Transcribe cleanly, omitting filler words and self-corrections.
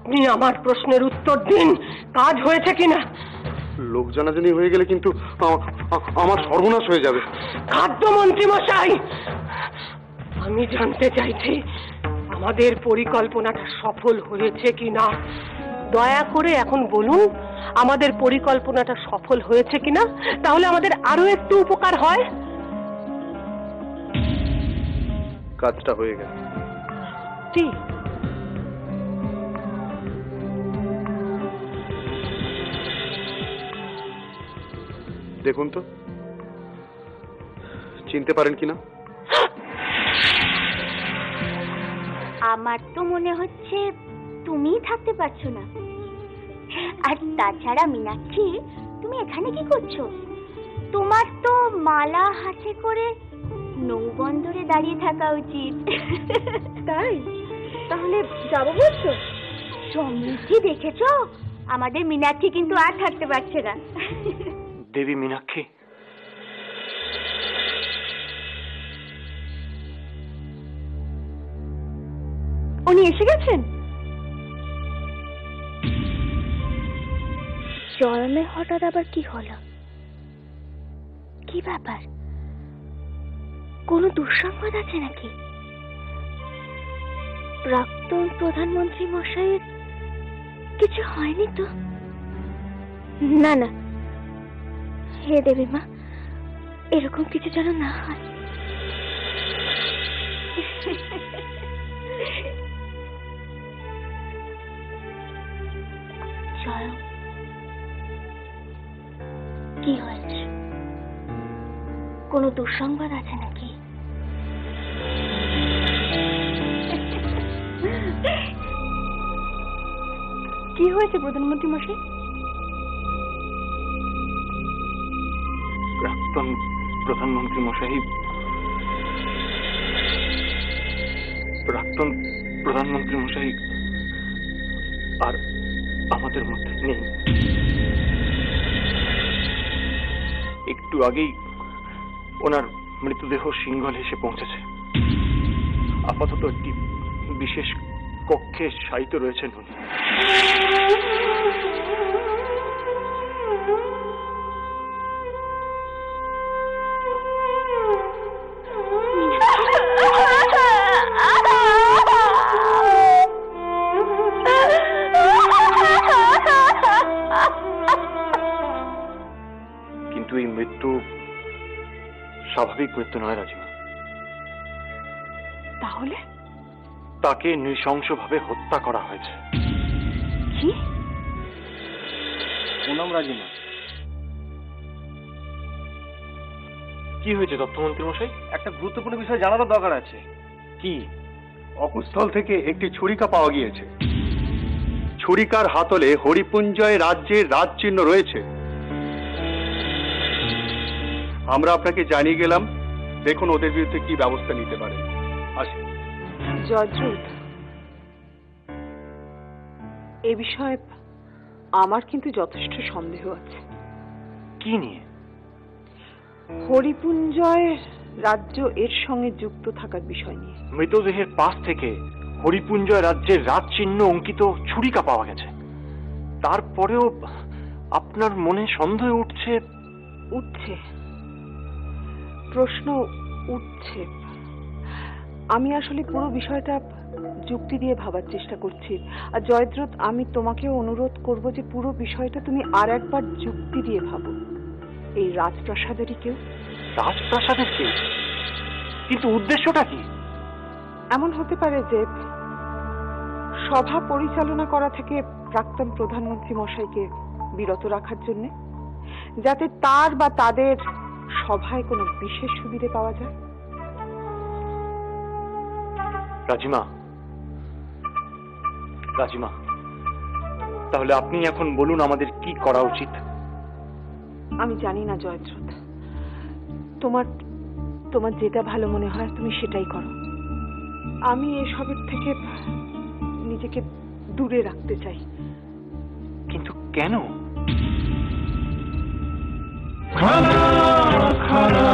আপনি আমার প্রশ্নের উত্তর দিন, কাজ হয়েছে কিনা? লোক জানাজানি হয়ে গেলে কিন্তু আমার সর্বনাশ হয়ে যাবে। খাদ্যমন্ত্রী মশাই, আমি জানতে চাইছি আমাদের পরিকল্পনাটা সফল হয়েছে কিনা। দয়া করে এখন বলুন আমাদের পরিকল্পনাটা সফল হয়েছে কিনা, তাহলে আমাদের আরো একটু উপকার হয়। কাজটা হয়ে গেছে। ঠিক। দেখুন তো চিনতে পারেন কিনা। আমার তো মনে হচ্ছে তুমিই থাকতে পারছো না। আর তাছাড়া মীনাক্ষী, তুমি এখানে কি করছো? তোমার তো মালা হাতে করে নৌবন্দরে দাঁড়িয়ে থাকা উচিত। তাই? তাহলে যাবো বলছো? সমৃদ্ধি, দেখেছো আমাদের মীনাক্ষী কিন্তু আর থাকতে পারছে না। দেবী মীনাক্ষী, উনি এসে গেছেন? জয়মে হঠাৎ আবার কি হলো? কি ব্যাপার? কোনো দুঃসংবাদ আছে নাকি? প্রাক্তন প্রধানমন্ত্রী মশাইয়ের কিছু হয়নি তো? না না, হে দেবী মা, এরকম কিছু যেন না হয়। জয়, কি হয়েছে? কোনো দুঃসংবাদ আছে নাকি? কি হয়েছে প্রধানমন্ত্রী মশাই? প্রাক্তন প্রধানমন্ত্রী মশাই, প্রাক্তন প্রধানমন্ত্রী মশাই আর আমাদের মধ্যে নেই। একটু আগেই ওনার মৃতদেহ সিংহলে এসে পৌঁছেছে। আপাতত একটি বিশেষ কক্ষে শায়িত রয়েছেন উনি। কিন্তু এই মৃত্যু স্বাভাবিক মৃত্যু নয় রাজিমা। তাহলে তাকে নৃশংসভাবে হত্যা করা হয়েছে। কি? পুনম রাজিমা, কি হয়েছে তথ্যমন্ত্রী মশাই? একটা গুরুত্বপূর্ণ বিষয় জানানোর দরকার আছে। কি? অকুস্থল থেকে একটি ছুরিকা পাওয়া গিয়েছে। ছুরিকার হাতলে হরিপুঞ্জয় রাজ্যের রাজ চিহ্ন রয়েছে। আমরা আপনাকে জানিয়ে গেলাম, দেখুন ওদের বিরুদ্ধে কি ব্যবস্থা নিতে পারে। আসুন। জয়দ্রুত, এ বিষয়ে আমার কিন্তু যথেষ্ট সন্দেহ আছে। কি নিয়ে? হরিপুঞ্জয় রাজ্য এর সঙ্গে যুক্ত থাকার বিষয় নিয়ে। মৃতদেহের পাশ থেকে হরিপুঞ্জয় রাজ্যের রাজ চিহ্ন অঙ্কিত ছুরিকা পাওয়া গেছে। তারপরেও আপনার মনে সন্দেহ উঠছে? উঠছে, প্রশ্ন উঠছে। আমি আসলে পুরো বিষয়টা যুক্তি দিয়ে ভাবার চেষ্টা করছি। আর জয়দ্রত, আমি তোমাকেও অনুরোধ করব যে পুরো বিষয়টা তুমি আর একবার যুক্তি দিয়ে ভাবো। এই রাজপ্রাসাদেরই কেউ। রাজপ্রাসাদের কেউ? কিন্তু উদ্দেশ্যটা কি? এমন হতে পারে যে সভা পরিচালনা করা থেকে প্রাক্তন প্রধানমন্ত্রী মশাইকে বিরত রাখার জন্য, যাতে তার বা তাদের সভায় কোনো বিশেষ সুবিধে পাওয়া যায়। রাজিমা, রাজিমা, তাহলে আপনি এখন বলুন আমাদের কি করা উচিত। আমি জানি না জয়দ্রত, তোমার তোমার যেটা ভালো মনে হয় তুমি সেটাই করো। আমি এসবের থেকে নিজেকে দূরে রাখতে চাই। কিন্তু কেন? খানা খানা